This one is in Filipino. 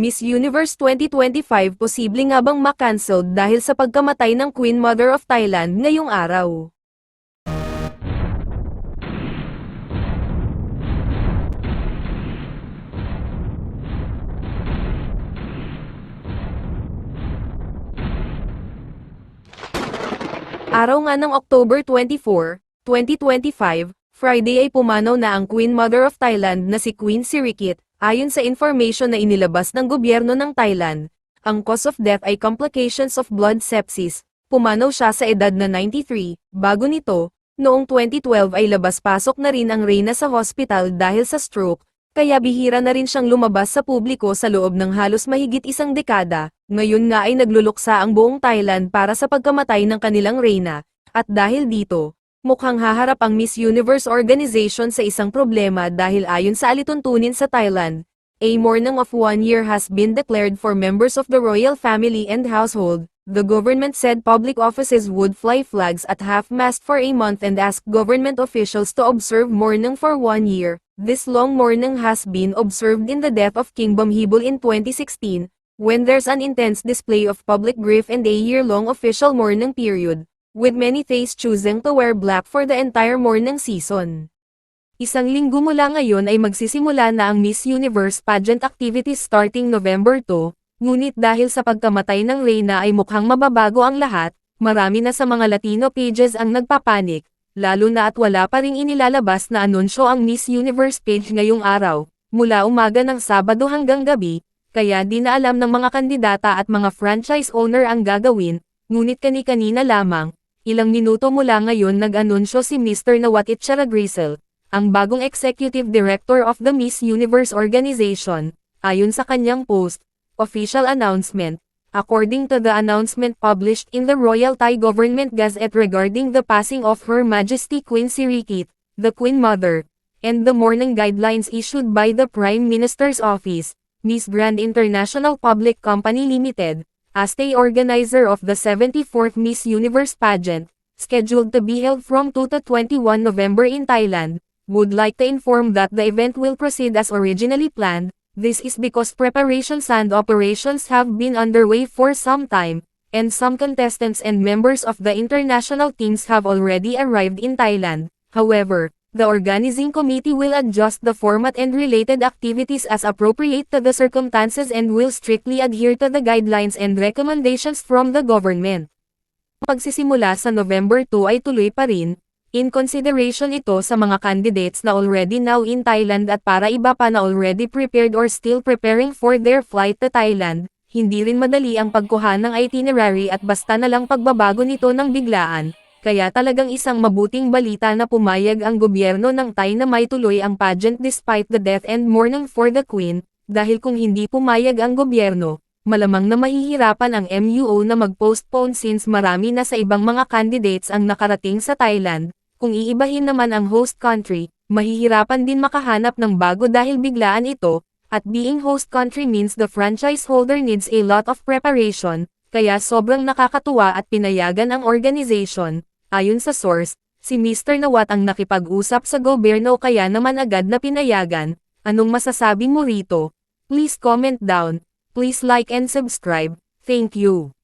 Miss Universe 2025 posible nga bang ma-cancelled dahil sa pagkamatay ng Queen Mother of Thailand ngayong araw? Araw nga ng October 24, 2025, Friday ay pumanaw na ang Queen Mother of Thailand na si Queen Sirikit. Ayon sa information na inilabas ng gobyerno ng Thailand, ang cause of death ay complications of blood sepsis. Pumanaw siya sa edad na 93. Bago nito, noong 2012 ay labas-pasok na rin ang reyna sa hospital dahil sa stroke, kaya bihira na rin siyang lumabas sa publiko sa loob ng halos mahigit isang dekada. Ngayon nga ay nagluluksa ang buong Thailand para sa pagkamatay ng kanilang reyna, at dahil dito, mukhang haharap ang Miss Universe organization sa isang problema dahil ayon sa alituntunin sa Thailand, a mourning of 1 year has been declared for members of the royal family and household. The government said public offices would fly flags at half-mast for a month and asked government officials to observe mourning for 1 year. This long mourning has been observed in the death of King Bhumibol in 2016, when there's an intense display of public grief and a year-long official mourning period, with many faiths choosing to wear black for the entire mourning season. Isang linggo mula ngayon ay magsisimula na ang Miss Universe pageant activities starting November 2, ngunit dahil sa pagkamatay ng reyna ay mukhang mababago ang lahat, marami na sa mga Latino pages ang nagpapanik, lalo na at wala pa ring inilalabas na anunsyo ang Miss Universe page ngayong araw, mula umaga ng Sabado hanggang gabi, kaya di na alam ng mga kandidata at mga franchise owner ang gagawin, ngunit kani-kanina lamang, ilang minuto mula ngayon nag-anunsyo si Mr. Nawat Itcharagrisel, ang bagong executive director of the Miss Universe organization, ayon sa kanyang post, official announcement, according to the announcement published in the Royal Thai Government Gazette regarding the passing of Her Majesty Queen Sirikit, the Queen Mother, and the mourning guidelines issued by the Prime Minister's Office, Miss Grand International Public Company Limited, as the organizer of the 74th Miss Universe pageant, scheduled to be held from 2 to 21 November in Thailand, would like to inform that the event will proceed as originally planned. This is because preparations and operations have been underway for some time, and some contestants and members of the international teams have already arrived in Thailand. However, the organizing committee will adjust the format and related activities as appropriate to the circumstances and will strictly adhere to the guidelines and recommendations from the government. Pagsisimula sa November 2 ay tuloy pa rin, in consideration ito sa mga candidates na already now in Thailand at para iba pa na already prepared or still preparing for their flight to Thailand, hindi rin madali ang pagkuha ng itinerary at basta na lang pagbabago nito ng biglaan. Kaya talagang isang mabuting balita na pumayag ang gobyerno ng Thai na may tuloy ang pageant despite the death and mourning for the Queen, dahil kung hindi pumayag ang gobyerno, malamang na mahihirapan ang MUO na mag-postpone since marami na sa ibang mga candidates ang nakarating sa Thailand. Kung iibahin naman ang host country, mahihirapan din makahanap ng bago dahil biglaan ito, at being host country means the franchise holder needs a lot of preparation, kaya sobrang nakakatuwa at pinayagan ang organization. Ayon sa source, si Mr. Nawat ang nakipag-usap sa gobyerno kaya naman agad na pinayagan. Anong masasabi mo rito? Please comment down. Please like and subscribe. Thank you.